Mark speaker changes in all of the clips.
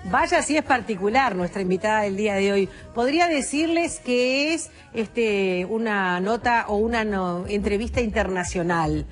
Speaker 1: Vaya si es particular nuestra invitada del día de hoy. Podría decirles que es una nota o una entrevista internacional,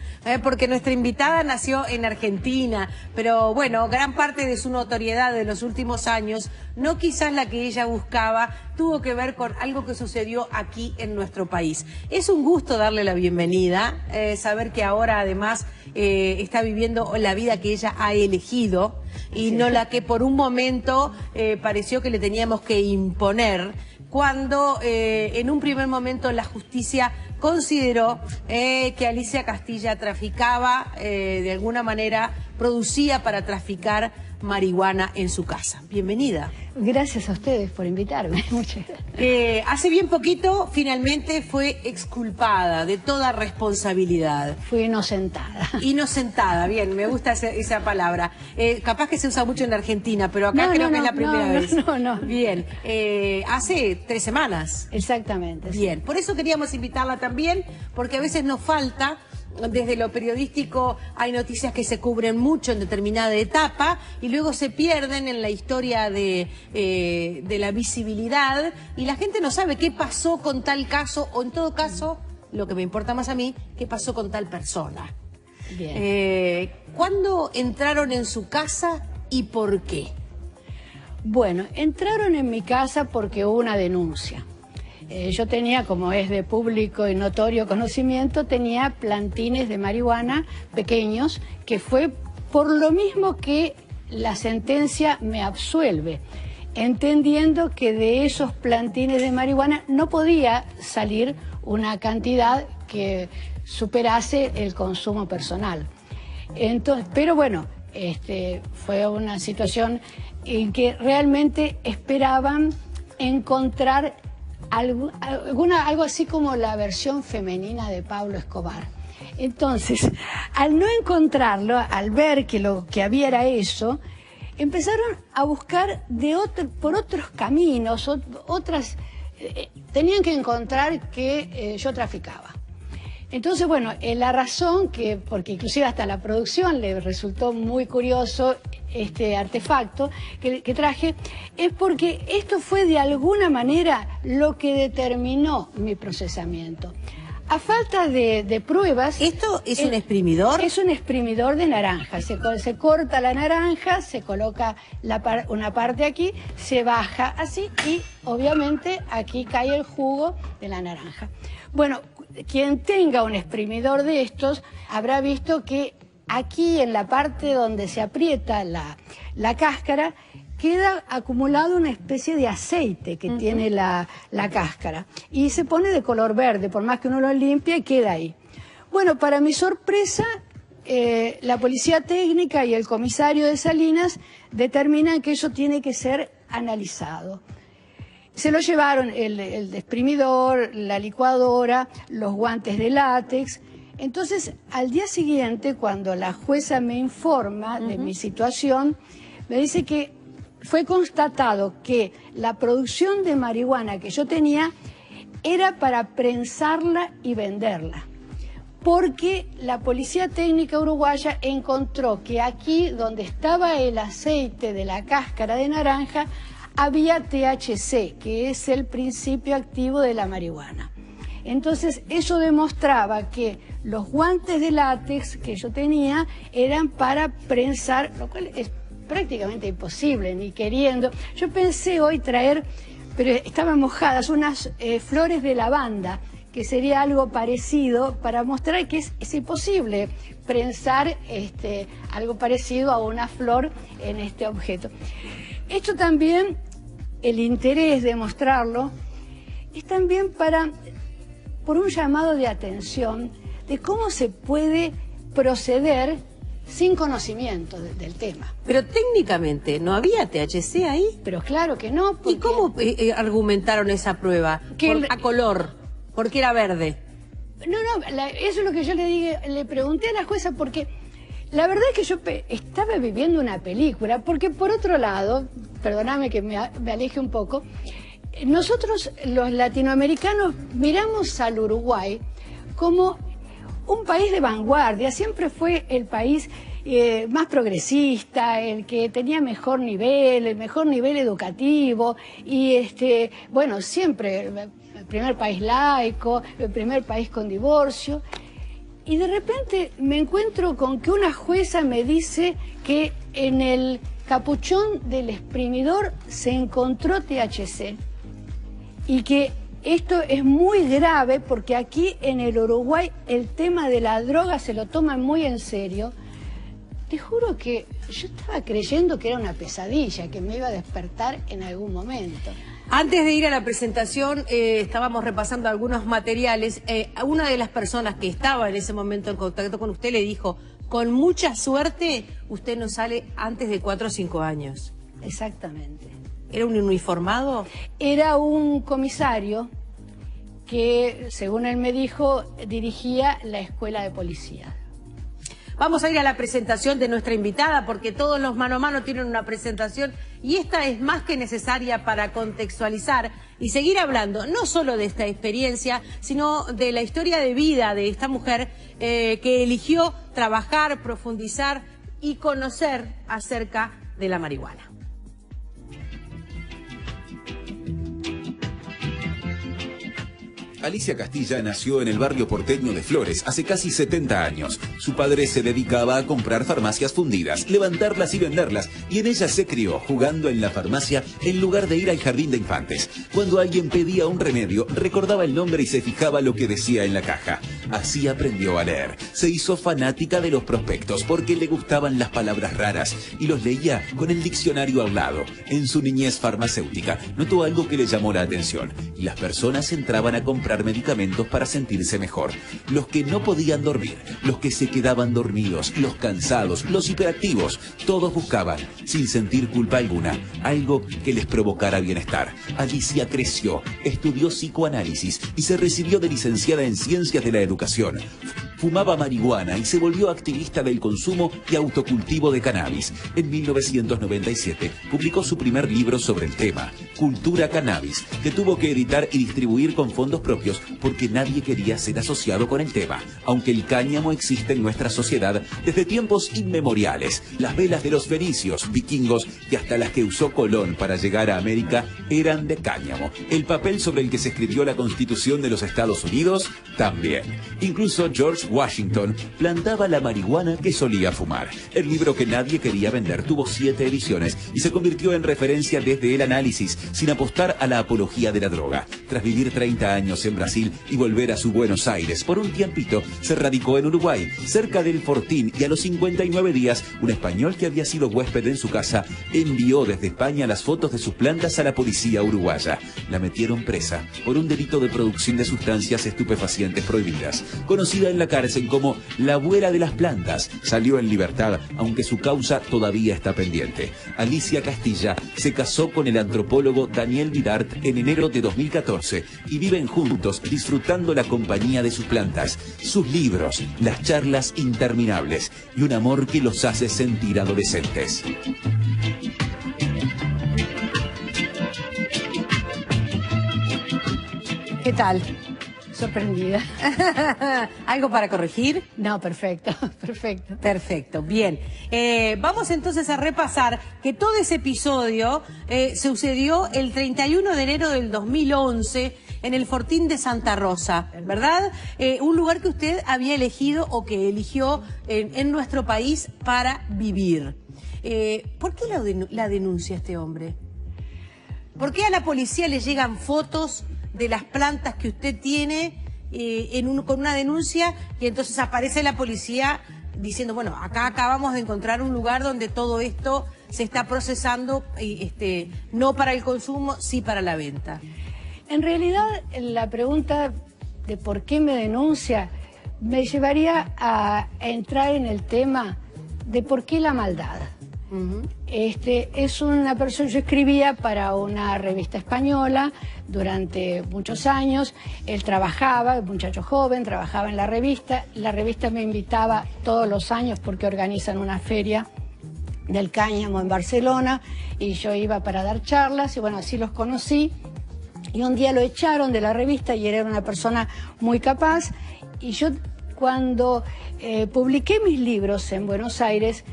Speaker 1: porque nuestra invitada nació en Argentina, pero bueno, gran parte de su notoriedad de los últimos años, no quizás la que ella buscaba, tuvo que ver con algo que sucedió aquí en nuestro país. Es un gusto darle la bienvenida, saber que ahora además está viviendo la vida que ella ha elegido y no la que por un momento pareció que le teníamos que imponer, cuando en un primer momento la justicia consideró que Alicia Castilla traficaba, de alguna manera producía para traficar marihuana en su casa. Bienvenida.
Speaker 2: Gracias a ustedes por invitarme. Muchas gracias.
Speaker 1: Hace bien poquito finalmente fue exculpada de toda responsabilidad.
Speaker 2: Fui inocentada.
Speaker 1: Inocentada, bien, me gusta esa palabra. Capaz que se usa mucho en Argentina, pero acá creo que es la primera vez.
Speaker 2: No.
Speaker 1: Bien, hace 3 semanas.
Speaker 2: Exactamente.
Speaker 1: Bien,
Speaker 2: sí.
Speaker 1: por eso queríamos invitarla también, porque a veces nos falta. Desde lo periodístico hay noticias que se cubren mucho en determinada etapa y luego se pierden en la historia de la visibilidad y la gente no sabe qué pasó con tal caso o en todo caso, lo que me importa más a mí, qué pasó con tal persona.
Speaker 2: Bien.
Speaker 1: ¿Cuándo entraron en su casa y por qué?
Speaker 2: Bueno, entraron en mi casa porque hubo una denuncia. Yo tenía, como es de público y notorio conocimiento, tenía plantines de marihuana pequeños, que fue por lo mismo que la sentencia me absuelve, entendiendo que de esos plantines de marihuana no podía salir una cantidad que superase el consumo personal. Entonces, pero bueno, fue una situación en que realmente esperaban encontrar algo así como la versión femenina de Pablo Escobar. Entonces, al no encontrarlo, al ver que lo que había era eso, empezaron a buscar por otros caminos, tenían que encontrar que yo traficaba. Entonces, bueno, la razón porque inclusive hasta la producción le resultó muy curioso este artefacto que traje, es porque esto fue de alguna manera lo que determinó mi procesamiento. A falta de pruebas...
Speaker 1: ¿Esto es un exprimidor?
Speaker 2: Es un exprimidor de naranja. Se corta la naranja, se coloca una parte aquí, se baja así y obviamente aquí cae el jugo de la naranja. Bueno, quien tenga un exprimidor de estos habrá visto que aquí en la parte donde se aprieta la cáscara queda acumulado una especie de aceite que tiene la cáscara y se pone de color verde, por más que uno lo limpie queda ahí. Bueno, para mi sorpresa, la policía técnica y el comisario de Salinas determinan que eso tiene que ser analizado. Se lo llevaron el exprimidor, la licuadora, los guantes de látex. Entonces, al día siguiente, cuando la jueza me informa de mi situación, me dice que fue constatado que la producción de marihuana que yo tenía era para prensarla y venderla. Porque la policía técnica uruguaya encontró que aquí donde estaba el aceite de la cáscara de naranja, había THC, que es el principio activo de la marihuana. Entonces, eso demostraba que los guantes de látex que yo tenía eran para prensar, lo cual es prácticamente imposible, ni queriendo. Yo pensé hoy traer, pero estaban mojadas, unas flores de lavanda, que sería algo parecido para mostrar que es imposible prensar algo parecido a una flor en este objeto. Esto también, el interés de mostrarlo, es también por un llamado de atención de cómo se puede proceder sin conocimiento del tema.
Speaker 1: Pero técnicamente, ¿no había THC ahí?
Speaker 2: Pero claro que no.
Speaker 1: ¿Y cómo argumentaron esa prueba? A color, porque era verde.
Speaker 2: No, eso es lo que yo le pregunté a la jueza, porque la verdad es que yo estaba viviendo una película, porque por otro lado, perdóname que me aleje un poco, nosotros los latinoamericanos miramos al Uruguay como un país de vanguardia, siempre fue el país más progresista, el que tenía mejor nivel, el mejor nivel educativo, y bueno, siempre el primer país laico, el primer país con divorcio. Y de repente me encuentro con que una jueza me dice que en el capuchón del exprimidor se encontró THC y que esto es muy grave porque aquí en el Uruguay el tema de la droga se lo toman muy en serio. Te juro que yo estaba creyendo que era una pesadilla, que me iba a despertar en algún momento.
Speaker 1: Antes de ir a la presentación, estábamos repasando algunos materiales. Una de las personas que estaba en ese momento en contacto con usted le dijo, con mucha suerte, usted no sale antes de 4 o 5 años.
Speaker 2: Exactamente.
Speaker 1: ¿Era un uniformado?
Speaker 2: Era un comisario que, según él me dijo, dirigía la escuela de policía.
Speaker 1: Vamos a ir a la presentación de nuestra invitada porque todos los mano a mano tienen una presentación y esta es más que necesaria para contextualizar y seguir hablando no solo de esta experiencia, sino de la historia de vida de esta mujer que eligió trabajar, profundizar y conocer acerca de la marihuana.
Speaker 3: Alicia Castilla nació en el barrio porteño de Flores hace casi 70 años. Su padre se dedicaba a comprar farmacias fundidas, levantarlas y venderlas, y en ellas se crió, jugando en la farmacia en lugar de ir al jardín de infantes. Cuando alguien pedía un remedio, recordaba el nombre y se fijaba lo que decía en la caja. Así aprendió a leer. Se hizo fanática de los prospectos porque le gustaban las palabras raras y los leía con el diccionario al lado. En su niñez farmacéutica notó algo que le llamó la atención y las personas entraban a comprar medicamentos para sentirse mejor. Los que no podían dormir, los que se quedaban dormidos, los cansados, los hiperactivos, todos buscaban, sin sentir culpa alguna, algo que les provocara bienestar. Alicia creció, estudió psicoanálisis y se recibió de licenciada en Ciencias de la Educación. Fumaba marihuana y se volvió activista del consumo y autocultivo de cannabis. En 1997 publicó su primer libro sobre el tema, Cultura Cannabis, que tuvo que editar y distribuir con fondos propios porque nadie quería ser asociado con el tema, aunque el cáñamo existe en nuestra sociedad desde tiempos inmemoriales. Las velas de los fenicios, vikingos y hasta las que usó Colón para llegar a América eran de cáñamo. El papel sobre el que se escribió la Constitución de los Estados Unidos también. Incluso George Washington plantaba la marihuana que solía fumar. El libro que nadie quería vender tuvo 7 ediciones y se convirtió en referencia desde el análisis, sin apostar a la apología de la droga. Tras vivir 30 años en Brasil y volver a su Buenos Aires por un tiempito, se radicó en Uruguay, cerca del Fortín, y a los 59 días, un español que había sido huésped en su casa envió desde España las fotos de sus plantas a la policía uruguaya. La metieron presa por un delito de producción de sustancias estupefacientes prohibidas. Conocida en la cárcel como la abuela de las plantas, salió en libertad, aunque su causa todavía está pendiente. Alicia Castilla se casó con el antropólogo Daniel Vidart en enero de 2014 y viven juntos disfrutando la compañía de sus plantas, sus libros, las charlas interminables y un amor que los hace sentir adolescentes.
Speaker 1: ¿Qué tal?
Speaker 2: Sorprendida.
Speaker 1: ¿Algo para corregir?
Speaker 2: No, perfecto, perfecto.
Speaker 1: Perfecto, bien. Vamos entonces a repasar que todo ese episodio sucedió el 31 de enero del 2011 en el Fortín de Santa Rosa, ¿verdad? Un lugar que usted había elegido o que eligió en nuestro país para vivir. ¿Por qué la denuncia este hombre? ¿Por qué a la policía le llegan fotos de las plantas que usted tiene con una denuncia y entonces aparece la policía diciendo, bueno, acá acabamos de encontrar un lugar donde todo esto se está procesando, no para el consumo, sí para la venta?
Speaker 2: En realidad, la pregunta de por qué me denuncia me llevaría a entrar en el tema de por qué la maldad. Es una persona, yo escribía para una revista española durante muchos años. Él trabajaba, un muchacho joven, trabajaba en la revista me invitaba todos los años porque organizan una feria del cáñamo en Barcelona y yo iba para dar charlas y bueno, así los conocí. Y un día lo echaron de la revista y él era una persona muy capaz y yo cuando publiqué mis libros en Buenos Aires,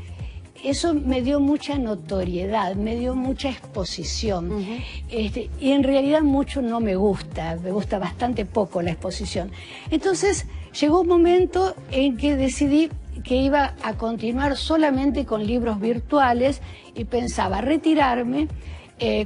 Speaker 2: eso me dio mucha notoriedad, me dio mucha exposición. Y en realidad mucho no me gusta bastante poco la exposición. Entonces llegó un momento en que decidí que iba a continuar solamente con libros virtuales y pensaba retirarme,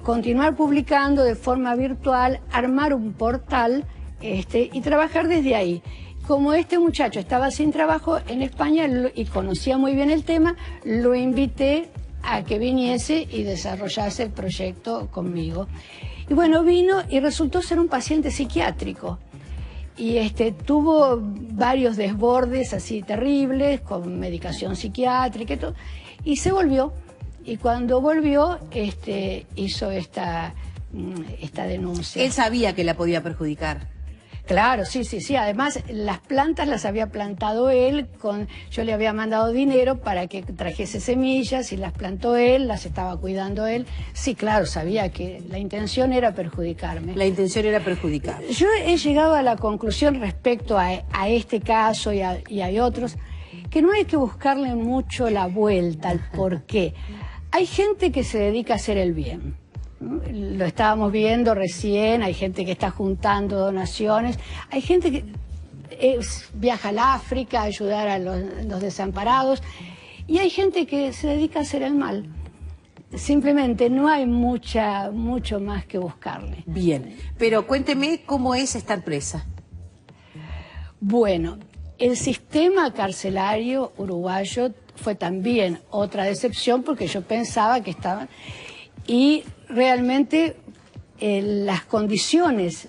Speaker 2: continuar publicando de forma virtual, armar un portal y trabajar desde ahí. Como este muchacho estaba sin trabajo en España y conocía muy bien el tema, lo invité a que viniese y desarrollase el proyecto conmigo. Y bueno, vino y resultó ser un paciente psiquiátrico. Y tuvo varios desbordes así terribles, con medicación psiquiátrica y todo, y se volvió. Y cuando volvió, hizo esta denuncia.
Speaker 1: Él sabía que la podía perjudicar.
Speaker 2: Claro, sí. Además, las plantas las había plantado él, yo le había mandado dinero para que trajese semillas y las plantó él, las estaba cuidando él. Sí, claro, sabía que la intención era perjudicarme.
Speaker 1: La intención era perjudicar.
Speaker 2: Yo he llegado a la conclusión respecto a este caso y hay otros, que no hay que buscarle mucho la vuelta al porqué. Hay gente que se dedica a hacer el bien. Lo estábamos viendo recién, hay gente que está juntando donaciones, hay gente que viaja al África a ayudar a los desamparados, y hay gente que se dedica a hacer el mal. Simplemente no hay mucho más que buscarle.
Speaker 1: Bien, pero cuénteme cómo es estar presa.
Speaker 2: Bueno, el sistema carcelario uruguayo fue también otra decepción, porque yo pensaba que estaban... Y realmente las condiciones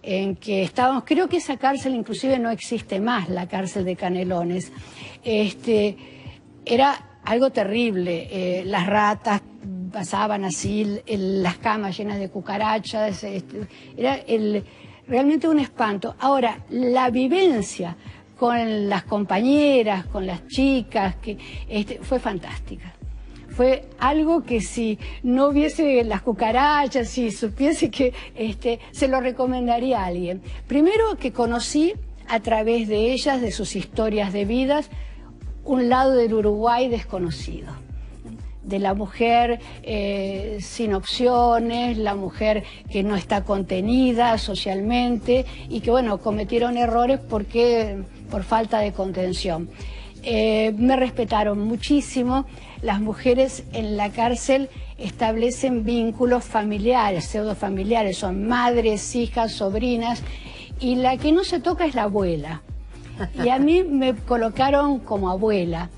Speaker 2: en que estábamos, creo que esa cárcel inclusive no existe más, la cárcel de Canelones, era algo terrible. Las ratas pasaban así, las camas llenas de cucarachas, era realmente un espanto. Ahora, la vivencia con las compañeras, con las chicas, fue fantástica. Fue algo que si no hubiese las cucarachas, si supiese que se lo recomendaría a alguien. Primero, que conocí a través de ellas, de sus historias de vidas, un lado del Uruguay desconocido. De la mujer sin opciones, la mujer que no está contenida socialmente y que, bueno, cometieron errores por falta de contención. Me respetaron muchísimo. Las mujeres en la cárcel establecen vínculos familiares, pseudofamiliares, son madres, hijas, sobrinas, y la que no se toca es la abuela. Y a mí me colocaron como abuela.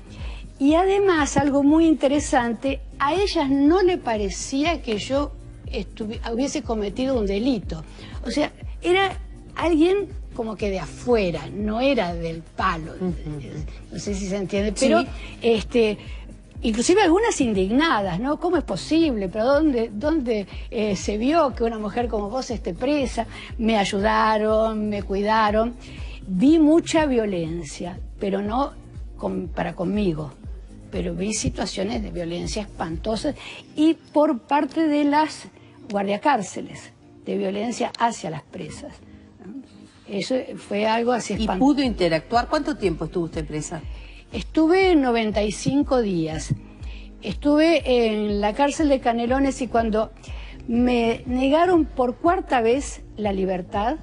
Speaker 2: Y además, algo muy interesante, a ellas no le parecía que yo hubiese cometido un delito. O sea, era alguien como que de afuera, no era del palo. No sé si se entiende, pero sí. Inclusive algunas indignadas, ¿no? ¿Cómo es posible? ¿Pero dónde se vio que una mujer como vos esté presa? Me ayudaron, me cuidaron. Vi mucha violencia, pero no para conmigo. Pero vi situaciones de violencia espantosas y por parte de las guardiacárceles, de violencia hacia las presas. Eso fue algo así espantoso.
Speaker 1: ¿Y pudo interactuar? ¿Cuánto tiempo estuvo usted presa?
Speaker 2: Estuve 95 días. Estuve en la cárcel de Canelones y cuando me negaron por cuarta vez la libertad,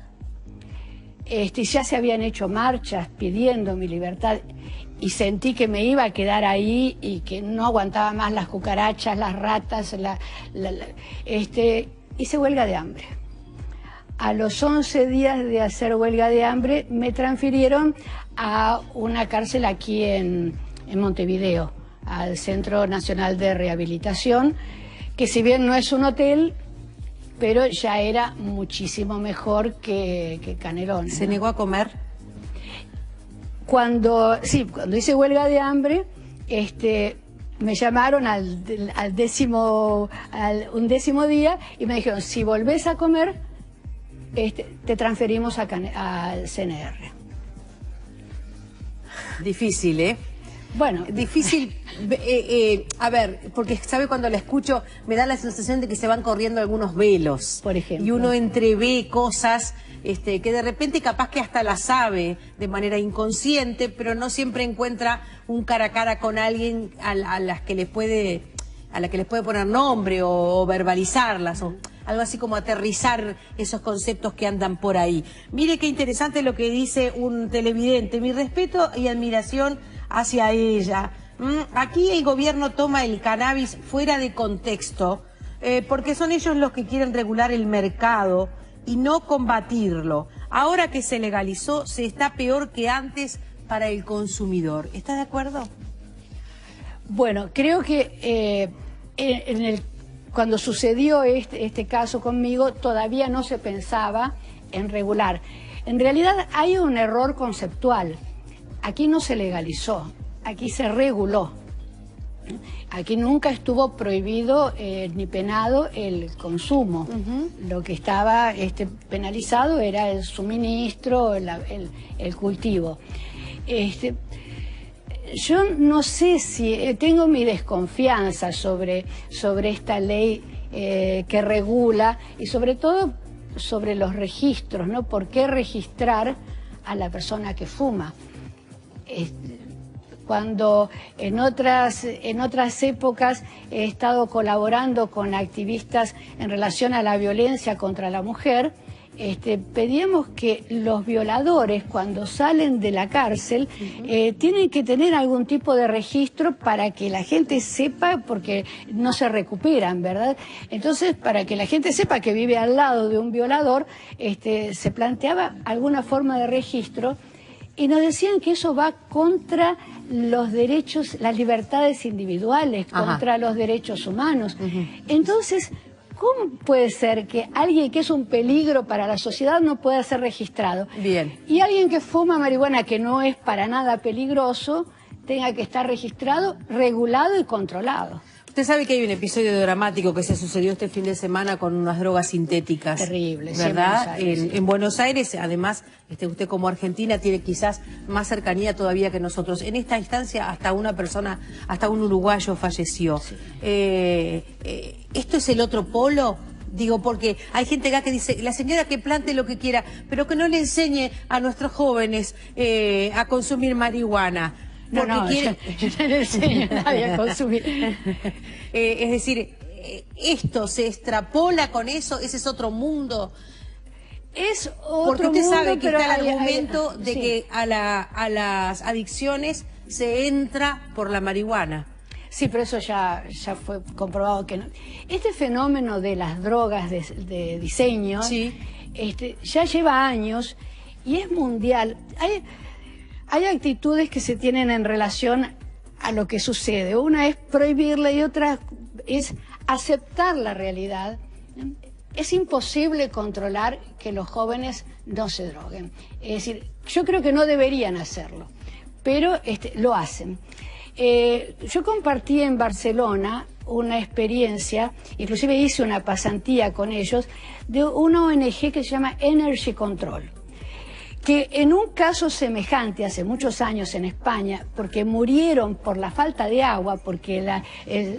Speaker 2: ya se habían hecho marchas pidiendo mi libertad y sentí que me iba a quedar ahí y que no aguantaba más las cucarachas, las ratas, hice huelga de hambre. A los 11 días de hacer huelga de hambre me transfirieron a una cárcel aquí en Montevideo, al Centro Nacional de Rehabilitación, que si bien no es un hotel, pero ya era muchísimo mejor que Canelones.
Speaker 1: ¿Se negó a comer?
Speaker 2: Cuando hice huelga de hambre, me llamaron al undécimo día y me dijeron, si volvés a comer, te transferimos al CNR.
Speaker 1: Difícil, ¿eh?
Speaker 2: Bueno,
Speaker 1: difícil, a ver, porque sabe, cuando la escucho me da la sensación de que se van corriendo algunos velos,
Speaker 2: por ejemplo,
Speaker 1: y uno entrevé cosas que de repente capaz que hasta las sabe de manera inconsciente, pero no siempre encuentra un cara a cara con alguien a la que les puede poner nombre o verbalizarlas, o algo así como aterrizar esos conceptos que andan por ahí. Mire qué interesante lo que dice un televidente: mi respeto y admiración hacia ella. Aquí el gobierno toma el cannabis fuera de contexto, porque son ellos los que quieren regular el mercado y no combatirlo. Ahora que se legalizó, se está peor que antes para el consumidor. ¿Está de acuerdo?
Speaker 2: Bueno, creo que cuando sucedió este caso conmigo, todavía no se pensaba en regular. En realidad hay un error conceptual. Aquí no se legalizó, aquí se reguló. Aquí nunca estuvo prohibido ni penado el consumo. Lo que estaba penalizado era el suministro, el cultivo. Yo no sé si tengo mi desconfianza sobre esta ley que regula, y sobre todo sobre los registros, ¿no? ¿Por qué registrar a la persona que fuma? Cuando en otras épocas he estado colaborando con activistas en relación a la violencia contra la mujer, pedíamos que los violadores, cuando salen de la cárcel, tienen que tener algún tipo de registro para que la gente sepa, porque no se recuperan, ¿verdad? Entonces, para que la gente sepa que vive al lado de un violador, se planteaba alguna forma de registro, y nos decían que eso va contra los derechos, las libertades individuales, contra los derechos humanos. Entonces, ¿cómo puede ser que alguien que es un peligro para la sociedad no pueda ser registrado?
Speaker 1: Bien.
Speaker 2: Y alguien que fuma marihuana, que no es para nada peligroso, tenga que estar registrado, regulado y controlado.
Speaker 1: Usted sabe que hay un episodio dramático que se sucedió este fin de semana con unas drogas sintéticas.
Speaker 2: Terrible,
Speaker 1: ¿verdad?
Speaker 2: Sí,
Speaker 1: en Buenos Aires, además, usted como argentina tiene quizás más cercanía todavía que nosotros. En esta instancia, hasta una persona, hasta un uruguayo falleció.
Speaker 2: Sí.
Speaker 1: ¿Esto es el otro polo? Digo, porque hay gente acá que dice, la señora que plante lo que quiera, pero que no le enseñe a nuestros jóvenes a consumir marihuana.
Speaker 2: No, yo no le enseño a nadie a consumir.
Speaker 1: Es decir, ¿esto se extrapola con eso? ¿Ese es otro mundo?
Speaker 2: Es otro
Speaker 1: Porque usted
Speaker 2: mundo,
Speaker 1: sabe que
Speaker 2: pero
Speaker 1: está el argumento de
Speaker 2: sí,
Speaker 1: que a las adicciones se entra por la marihuana.
Speaker 2: Sí, pero eso ya fue comprobado que no. Este fenómeno de las drogas de diseño,
Speaker 1: sí,
Speaker 2: ya lleva años y es mundial. Hay actitudes que se tienen en relación a lo que sucede. Una es prohibirla y otra es aceptar la realidad. Es imposible controlar que los jóvenes no se droguen. Es decir, yo creo que no deberían hacerlo, pero lo hacen. Yo compartí en Barcelona una experiencia, inclusive hice una pasantía con ellos, de una ONG que se llama Energy Control, que en un caso semejante hace muchos años en España, porque murieron por la falta de agua, porque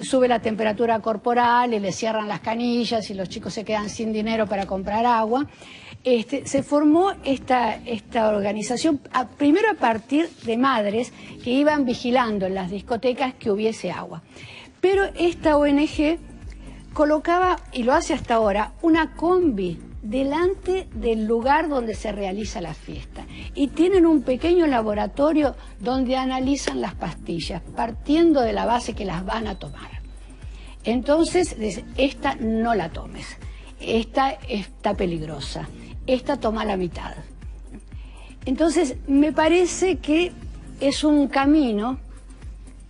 Speaker 2: sube la temperatura corporal y le cierran las canillas y los chicos se quedan sin dinero para comprar agua, se formó esta organización, primero a partir de madres que iban vigilando en las discotecas que hubiese agua. Pero esta ONG colocaba, y lo hace hasta ahora, una combi delante del lugar donde se realiza la fiesta, y tienen un pequeño laboratorio donde analizan las pastillas, partiendo de la base que las van a tomar. Entonces, esta no la tomes, esta está peligrosa, esta toma la mitad. Entonces, me parece que es un camino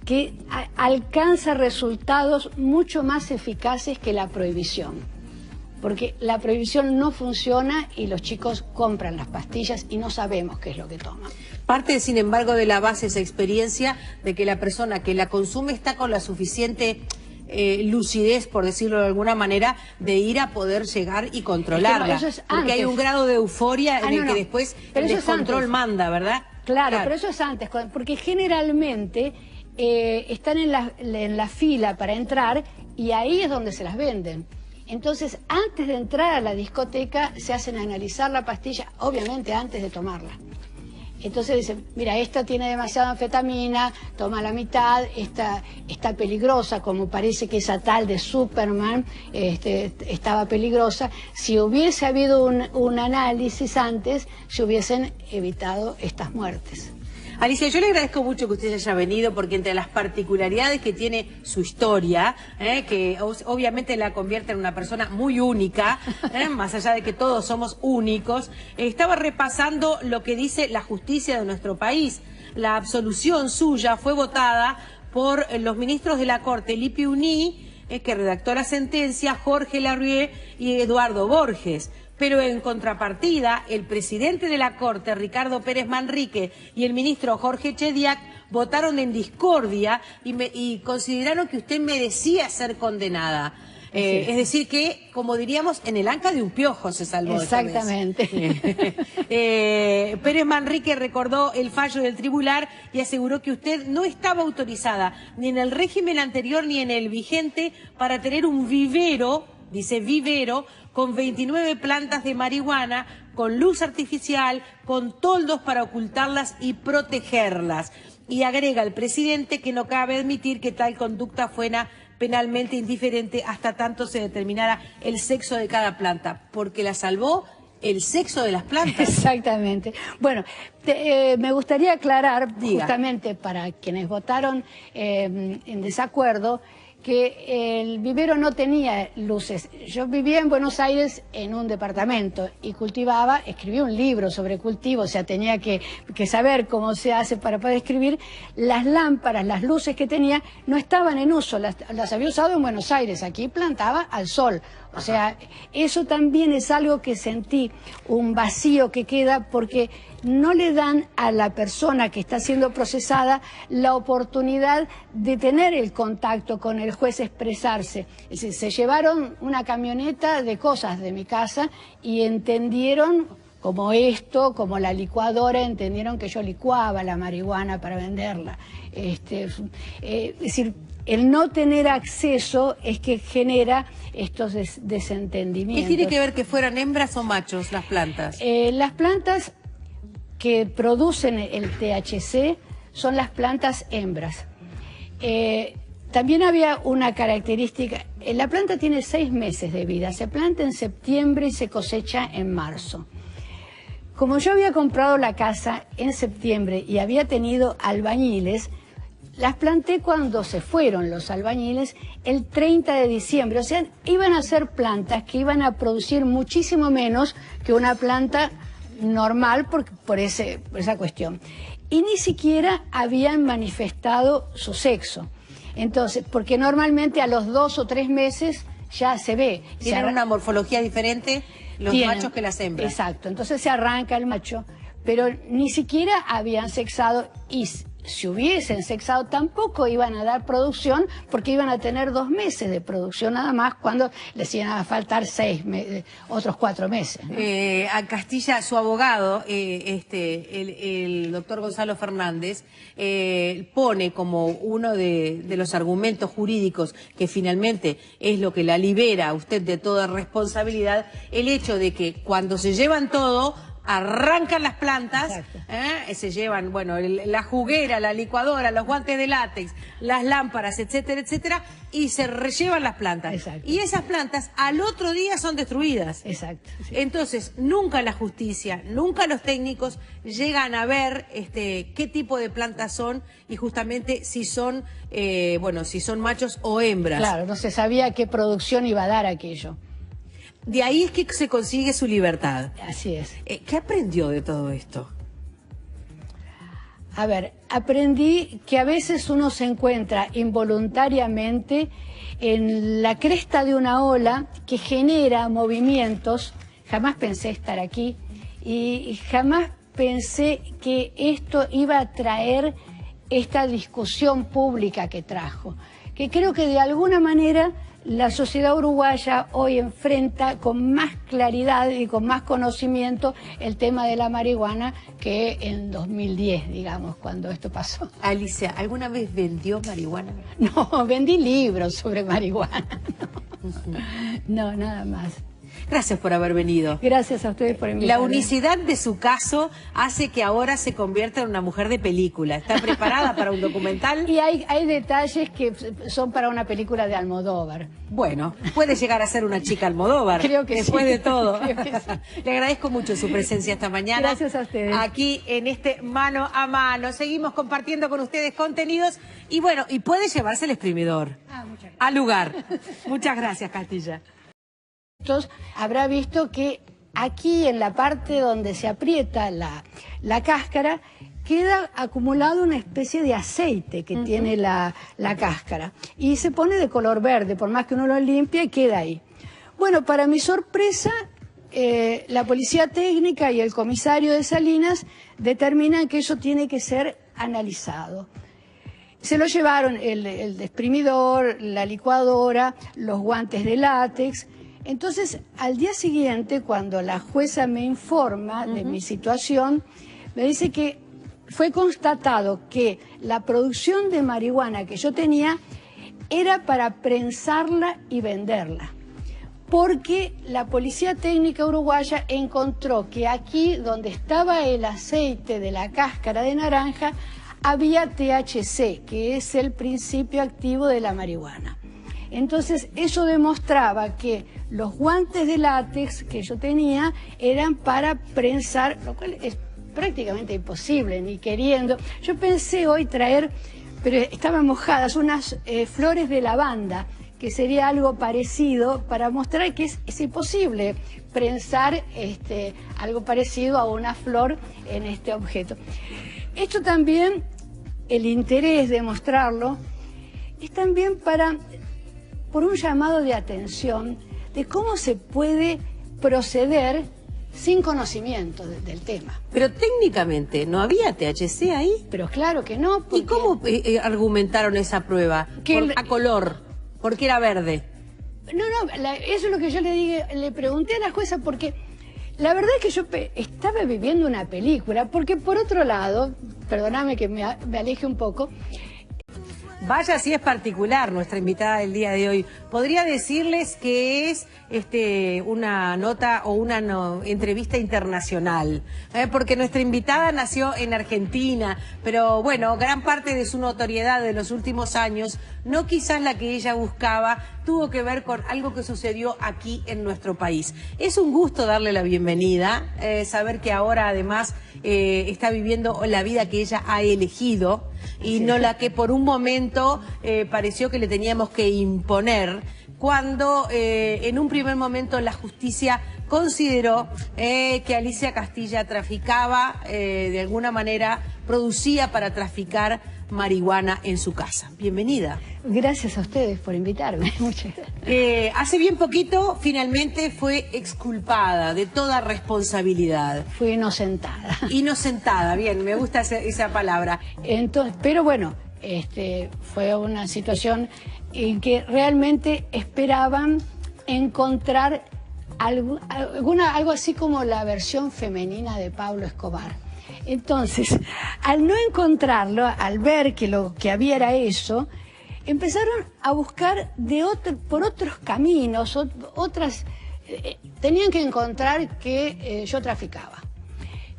Speaker 2: que alcanza resultados mucho más eficaces que la prohibición. Porque la prohibición no funciona y los chicos compran las pastillas y no sabemos qué es lo que toman.
Speaker 1: Parte, sin embargo, de la base, esa experiencia de que la persona que la consume está con la suficiente lucidez, por decirlo de alguna manera, de ir a poder llegar y controlarla.
Speaker 2: Es que no, eso es
Speaker 1: porque hay un grado de euforia en el que después
Speaker 2: pero
Speaker 1: el descontrol manda, ¿verdad?
Speaker 2: Claro, pero eso es antes, porque generalmente están en la fila para entrar y ahí es donde se las venden. Entonces, antes de entrar a la discoteca, se hacen analizar la pastilla, obviamente antes de tomarla. Entonces dicen, mira, esta tiene demasiada anfetamina, toma la mitad, esta está peligrosa, como parece que esa tal de Superman estaba peligrosa. Si hubiese habido un análisis antes, se hubiesen evitado estas muertes.
Speaker 1: Alicia, yo le agradezco mucho que usted haya venido porque entre las particularidades que tiene su historia, que obviamente la convierte en una persona muy única, más allá de que todos somos únicos, estaba repasando lo que dice la justicia de nuestro país. La absolución suya fue votada por los ministros de la Corte, Lipi Uní, que redactó la sentencia, Jorge Larrieux y Eduardo Borges. Pero en contrapartida, el presidente de la Corte, Ricardo Pérez Manrique, y el ministro Jorge Chediak votaron en discordia y consideraron que usted merecía ser condenada. Es decir que, como diríamos, en el anca de un piojo se salvó.
Speaker 2: Exactamente.
Speaker 1: Pérez Manrique recordó el fallo del tribunal y aseguró que usted no estaba autorizada ni en el régimen anterior ni en el vigente para tener un vivero, dice vivero, con 29 plantas de marihuana, con luz artificial, con toldos para ocultarlas y protegerlas. Y agrega el presidente que no cabe admitir que tal conducta fuera penalmente indiferente hasta tanto se determinara el sexo de cada planta, porque la salvó el sexo de las plantas.
Speaker 2: Exactamente. Bueno, me gustaría aclarar, justamente para quienes votaron en desacuerdo, que el vivero no tenía luces. Yo vivía en Buenos Aires en un departamento y cultivaba, escribí un libro sobre cultivo, o sea, tenía que saber cómo se hace para poder escribir. Las lámparas, las luces que tenía no estaban en uso, las había usado en Buenos Aires, aquí plantaba al sol. O sea, eso también es algo que sentí, un vacío que queda porque no le dan a la persona que está siendo procesada la oportunidad de tener el contacto con el juez, expresarse. Es decir, se llevaron una camioneta de cosas de mi casa y entendieron, como esto, como la licuadora, entendieron que yo licuaba la marihuana para venderla. Es decir, el no tener acceso es que genera estos desentendimientos.
Speaker 1: ¿Qué tiene que ver que fueran hembras o machos las plantas?
Speaker 2: Las plantas que producen el THC son las plantas hembras. También había una característica, la planta tiene 6 meses de vida, se planta en septiembre y se cosecha en marzo. Como yo había comprado la casa en septiembre y había tenido albañiles, las planté cuando se fueron los albañiles el 30 de diciembre. O sea, iban a ser plantas que iban a producir muchísimo menos que una planta normal por esa cuestión. Y ni siquiera habían manifestado su sexo. Entonces, porque normalmente a los 2 o 3 meses ya se ve.
Speaker 1: ¿Tienen una morfología diferente los machos que las hembras?
Speaker 2: Exacto. Entonces se arranca el macho, pero ni siquiera habían sexado y si hubiesen sexado tampoco iban a dar producción porque iban a tener 2 meses de producción nada más cuando les iban a faltar 6 meses, otros 4 meses, ¿no?
Speaker 1: A Castilla, su abogado, el doctor Gonzalo Fernández, pone como uno de los argumentos jurídicos que finalmente es lo que la libera a usted de toda responsabilidad, el hecho de que cuando se llevan todo, arrancan las plantas, se llevan, bueno, la juguera, la licuadora, los guantes de látex, las lámparas, etcétera, etcétera, y se rellevan las plantas.
Speaker 2: Exacto.
Speaker 1: Y esas plantas al otro día son destruidas.
Speaker 2: Exacto. Sí.
Speaker 1: Entonces, nunca la justicia, nunca los técnicos llegan a ver qué tipo de plantas son y justamente si son, si son machos o hembras.
Speaker 2: Claro, no se sabía qué producción iba a dar aquello.
Speaker 1: De ahí es que se consigue su libertad.
Speaker 2: Así es.
Speaker 1: ¿Qué aprendió de todo esto?
Speaker 2: A ver, aprendí que a veces uno se encuentra involuntariamente en la cresta de una ola que genera movimientos. Jamás pensé estar aquí y jamás pensé que esto iba a traer esta discusión pública que trajo, que creo que de alguna manera la sociedad uruguaya hoy enfrenta con más claridad y con más conocimiento el tema de la marihuana que en 2010, digamos, cuando esto pasó.
Speaker 1: Alicia, ¿alguna vez vendió marihuana?
Speaker 2: No, vendí libros sobre marihuana. No, nada más.
Speaker 1: Gracias por haber venido.
Speaker 2: Gracias a ustedes por invitarme.
Speaker 1: La unicidad de su caso hace que ahora se convierta en una mujer de película. ¿Está preparada para un documental?
Speaker 2: Y hay detalles que son para una película de Almodóvar.
Speaker 1: Bueno, puede llegar a ser una chica Almodóvar.
Speaker 2: Creo que
Speaker 1: después
Speaker 2: sí.
Speaker 1: de todo.
Speaker 2: Creo que sí.
Speaker 1: Le agradezco mucho su presencia esta mañana.
Speaker 2: Gracias a ustedes.
Speaker 1: Aquí en este Mano a Mano. Seguimos compartiendo con ustedes contenidos. Y bueno, y puede llevarse el exprimidor al lugar. Muchas gracias, Castilla.
Speaker 2: Entonces, habrá visto que aquí en la parte donde se aprieta la cáscara queda acumulado una especie de aceite que tiene la cáscara y se pone de color verde, por más que uno lo limpie, queda ahí. Bueno, para mi sorpresa, la policía técnica y el comisario de Salinas determinan que eso tiene que ser analizado. Se lo llevaron el exprimidor, la licuadora, los guantes de látex. Entonces, al día siguiente, cuando la jueza me informa de mi situación, me dice que fue constatado que la producción de marihuana que yo tenía era para prensarla y venderla. Porque la policía técnica uruguaya encontró que aquí donde estaba el aceite de la cáscara de naranja, había THC, que es el principio activo de la marihuana. Entonces, eso demostraba que los guantes de látex que yo tenía eran para prensar, lo cual es prácticamente imposible, ni queriendo. Yo pensé hoy traer, pero estaban mojadas, unas flores de lavanda, que sería algo parecido para mostrar que es imposible prensar algo parecido a una flor en este objeto. Esto también, el interés de mostrarlo, es también por un llamado de atención de cómo se puede proceder sin conocimiento del tema.
Speaker 1: Pero técnicamente, ¿no había THC ahí?
Speaker 2: Pero claro que no.
Speaker 1: ¿Y cómo argumentaron esa prueba? A color, porque era verde.
Speaker 2: No, eso es lo que yo le pregunté a la jueza, porque la verdad es que yo estaba viviendo una película, porque por otro lado, perdóname que me aleje un poco.
Speaker 1: Vaya si es particular nuestra invitada del día de hoy. ¿Podría decirles que es una nota o una entrevista internacional? Porque nuestra invitada nació en Argentina, pero bueno, gran parte de su notoriedad de los últimos años, no quizás la que ella buscaba, tuvo que ver con algo que sucedió aquí en nuestro país. Es un gusto darle la bienvenida, saber que ahora además está viviendo la vida que ella ha elegido y no la que por un momento pareció que le teníamos que imponer, cuando en un primer momento la justicia consideró que Alicia Castilla traficaba, de alguna manera producía para traficar marihuana en su casa. Bienvenida.
Speaker 2: Gracias a ustedes por invitarme. Muchas gracias.
Speaker 1: Hace bien poquito finalmente fue exculpada de toda responsabilidad.
Speaker 2: Fui inocentada.
Speaker 1: Inocentada, bien, me gusta esa palabra.
Speaker 2: Entonces, pero bueno, fue una situación en que realmente esperaban encontrar algo así como la versión femenina de Pablo Escobar. Entonces, al no encontrarlo, al ver que lo que había era eso, empezaron a buscar por otros caminos, tenían que encontrar que yo traficaba.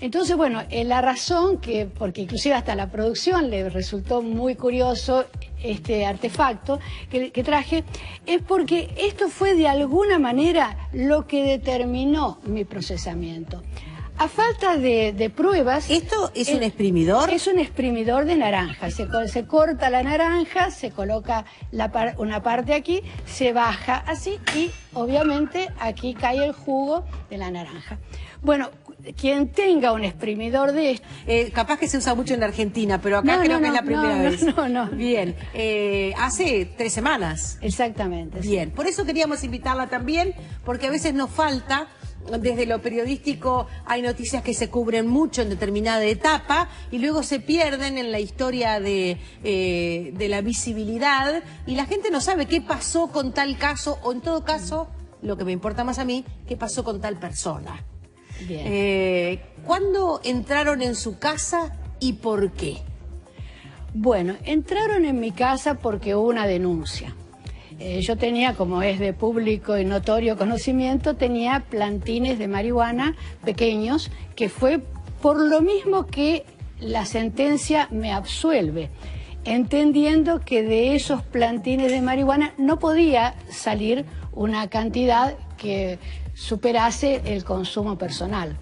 Speaker 2: Entonces, bueno, la razón porque inclusive hasta la producción le resultó muy curioso este artefacto que traje, es porque esto fue de alguna manera lo que determinó mi procesamiento. A falta de pruebas...
Speaker 1: ¿Esto es un exprimidor?
Speaker 2: Es un exprimidor de naranja. Se corta la naranja, se coloca una parte aquí, se baja así y obviamente aquí cae el jugo de la naranja. Bueno, quien tenga un exprimidor de esto...
Speaker 1: capaz que se usa mucho en Argentina, pero acá creo que es la primera vez.
Speaker 2: No.
Speaker 1: Bien, hace 3 semanas.
Speaker 2: Exactamente.
Speaker 1: Bien,
Speaker 2: sí.
Speaker 1: por eso queríamos invitarla también, porque a veces nos falta desde lo periodístico hay noticias que se cubren mucho en determinada etapa y luego se pierden en la historia de la visibilidad y la gente no sabe qué pasó con tal caso o en todo caso, lo que me importa más a mí, qué pasó con tal persona.
Speaker 2: Bien.
Speaker 1: ¿Cuándo entraron en su casa y por qué?
Speaker 2: Bueno, entraron en mi casa porque hubo una denuncia. Yo tenía, como es de público y notorio conocimiento, tenía plantines de marihuana pequeños, que fue por lo mismo que la sentencia me absuelve, entendiendo que de esos plantines de marihuana no podía salir una cantidad que superase el consumo personal.